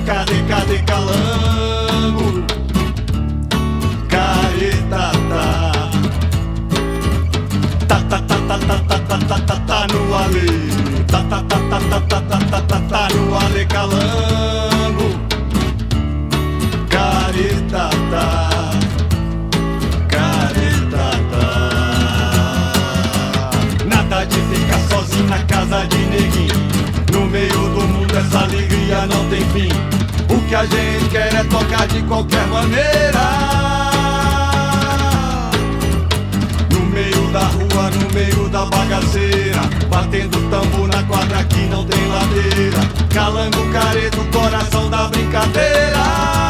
cadê? Cadê calango? Caetata. Tá no ale. Tá no ale calango. Caetata. Nada de ficar sozinho na casa de neguinho. No meio do mundo essa alegria não tem fim. O que a gente quer é tocar de qualquer maneira. No meio da rua, no meio da bagaceira, batendo tambor na quadra que não tem ladeira. Calango, careta, o coração da brincadeira.